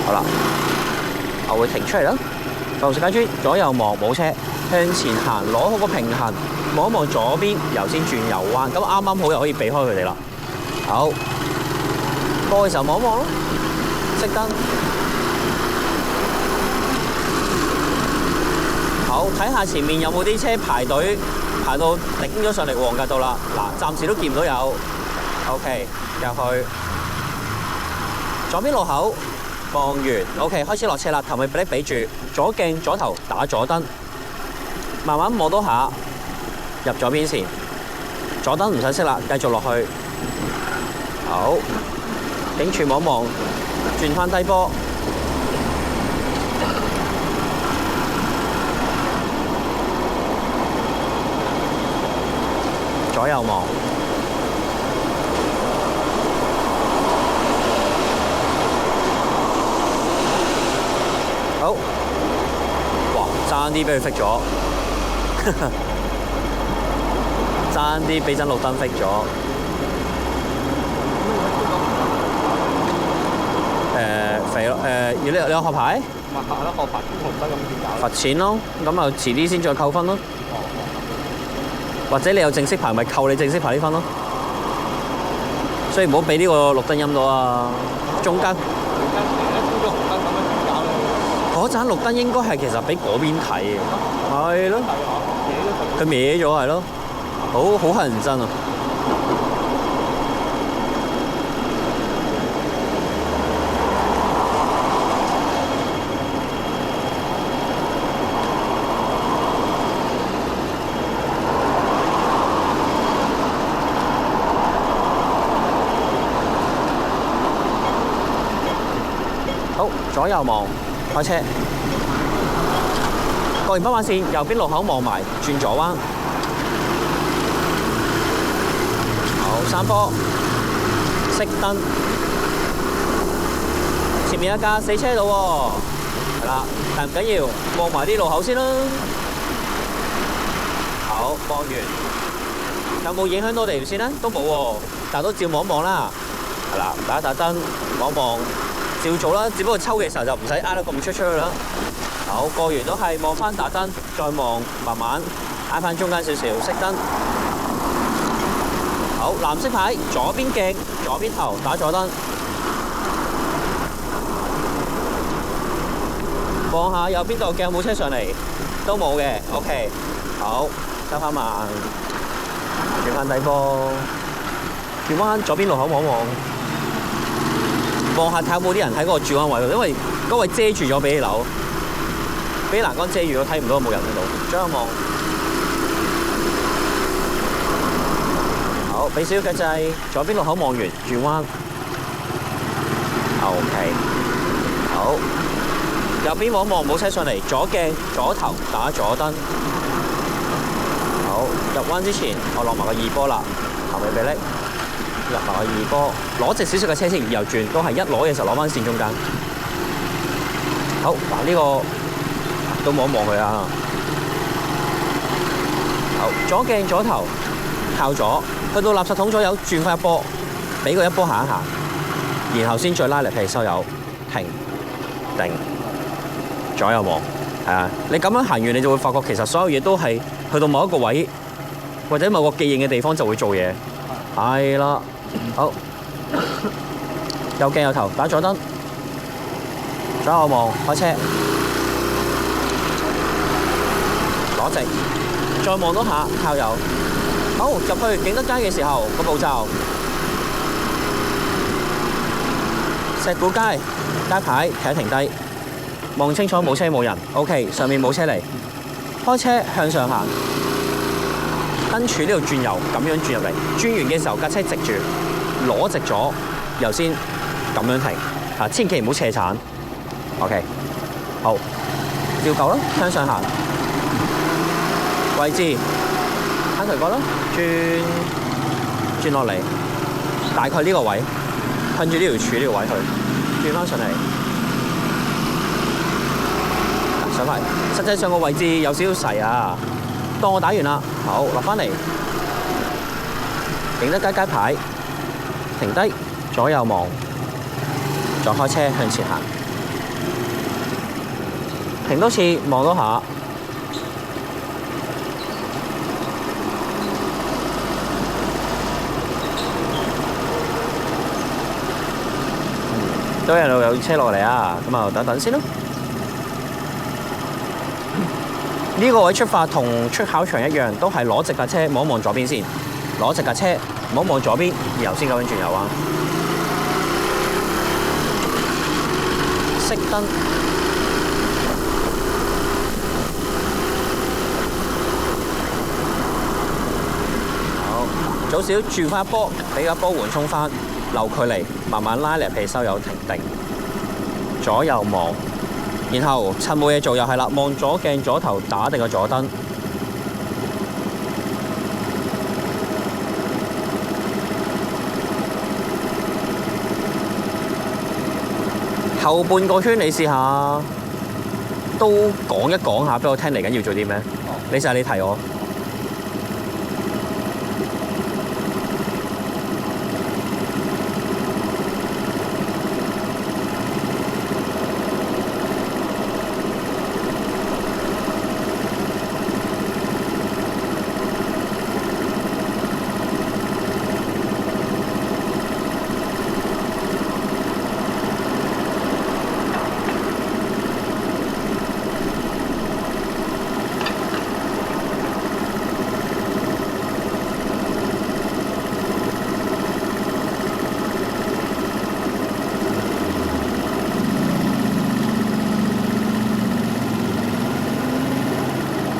好啦，我會停出嚟啦。浮石階磚，左右望冇車，向前行，攞好個平衡，望一望左邊，由先轉右彎，咁啱啱好又可以避開佢哋啦。好，過嘅時候望一望咯，熄燈。好，睇下前面有冇啲車排隊排到頂咗上嚟黃格道啦。嗱，暫時都見唔到有。OK， 入去左邊路口。望完 ，OK， 開始落車啦，頭尾俾你俾住，左鏡左頭打左燈，慢慢望多下，入左邊線，左燈唔使熄啦，繼續落去，好，警署望一望，轉翻低波，左右望。好，哇！爭啲俾佢揈咗，爭啲俾盞綠燈揈咗。肥咯，你有學牌？咪係咯，學牌紅燈咁點搞？罰錢咯，咁啊遲啲先再扣分咯。或者你有正式牌，咪扣你正式牌啲分咯。所以唔好俾呢個綠燈陰到啊！中間。嗰盞綠燈應該係其實俾嗰邊睇嘅，係咯，佢歪咗係咯，好乞人憎啊！好，左右望。開車，過完斑馬線，右邊路口望埋，轉左彎。好，山坡，熄燈。前面有架死車度喎，係啦，但唔緊要，望埋啲路口先啦。好，望完，有冇影響到我哋條線咧？都冇喎，但都照望一望啦。係啦，打一打燈，望一望。照做啦，只不過抽嘅時候就唔使挨得咁出去啦。好，過完都係望翻打燈，再望慢慢挨翻中間少少，熄燈。好，藍色牌，左邊鏡，左邊頭打左燈。望下右邊度鏡有冇車上嚟，都冇嘅。OK， 好，收翻慢，轉翻底波，轉翻左邊路口望一望。望下睇有冇啲人喺嗰個轉彎位度，因為嗰位遮住咗俾樓，俾欄杆遮住咗，睇唔到有冇人喺度。左右望，好，俾少少嘅掣，左邊路口望完轉彎 ，OK， 好，右邊望一望冇車上嚟，左鏡左頭打左燈，好，入彎之前我落埋個二波啦，頭尾俾力。入埋個二波，攞直少少嘅車先，然後轉，都係一攞嘅時候攞翻線中間。好，嗱呢個都望一望佢啊。好，左鏡左頭靠左，去到垃圾桶左右轉翻一波，俾佢一波行一行，然後先再拉嚟譬如收油，停定，左右望，係啊。你咁樣行完，你就會發覺其實所有嘢都係去到某一個位或者某個記認嘅地方就會做嘢。係啦。好，右鏡右頭打左燈，左右望開車，攞直，再望多下靠右。好，入去景德街嘅時候個步驟，石鼓街街牌企喺停低，望清楚冇車冇人。OK， 上面冇車嚟，開車向上行。燈柱呢度轉右，咁樣轉入嚟，轉完嘅時候架車直住，攞直咗，右先咁樣停，嚇，千祈唔好斜鏟。OK， 好，照舊啦，向上行，位置，睇佢個啦，轉落嚟，大概呢個位，噴住呢條柱呢個位去，轉翻上嚟。上嚟，實際上個位置有少少細啊。當我打完啦，好，落翻嚟，景德街街牌，停低，左右望，再開車向前行。停多次，望多下。都有車落嚟啊！咁啊，等等先咯。呢個位出發同出考場一樣，都係攞直架車望一望左邊先，攞直架車望一望左邊，然後先咁樣轉右彎。熄燈。好，早少轉翻一波，俾個波緩衝翻，留距離，慢慢拉離皮收油停定，左右望。然後趁冇嘢做又係啦，望左鏡左頭打定個左燈，後半個圈你試下，都講一講下俾我聽嚟緊要做啲咩？你試下你提我。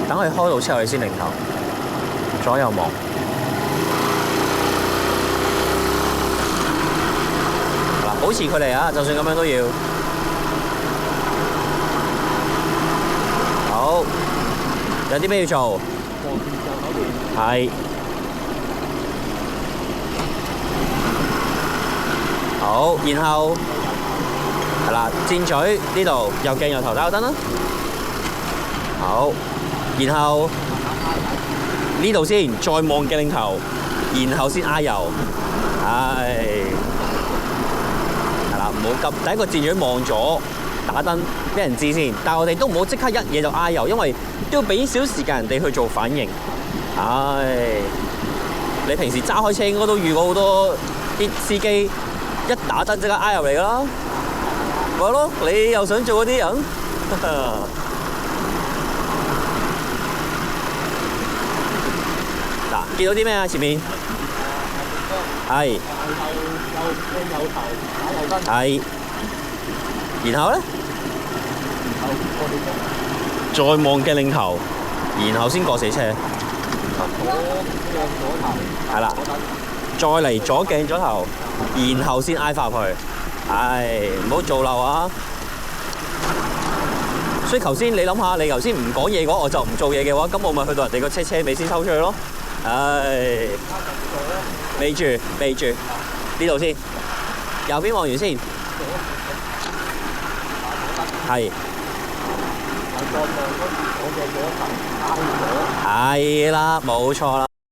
等佢開到車後，你先擰頭，左右望。嗱，保持距離啊！就算咁樣都要。好，有啲咩要做？係。好，然後係啦，箭嘴呢度右鏡右頭打個燈啦。好。然後呢度先，再望鏡領頭，然後先挨油，係啦，唔好急。第一個箭嘴望咗打燈，俾人知先。但係我哋都唔好即刻一嘢就挨油，因為都要俾少時間人哋去做反應。你平時揸開車應該都遇過好多啲司機一打燈即刻挨油嚟㗎啦，咪咯，你又想做嗰啲人？嗱，見到啲咩啊？前面係係，然後咧，再望鏡領頭，然後先過死車。係啦，再嚟左鏡左頭，然後先挨翻入去。唔好做漏啊！所以頭先你諗下，你頭先唔講嘢嘅話，我就唔做嘢嘅話，咁我咪去到人哋個車尾先抽出去咯。避住呢度先，右邊望完先，係，係啦，冇錯啦。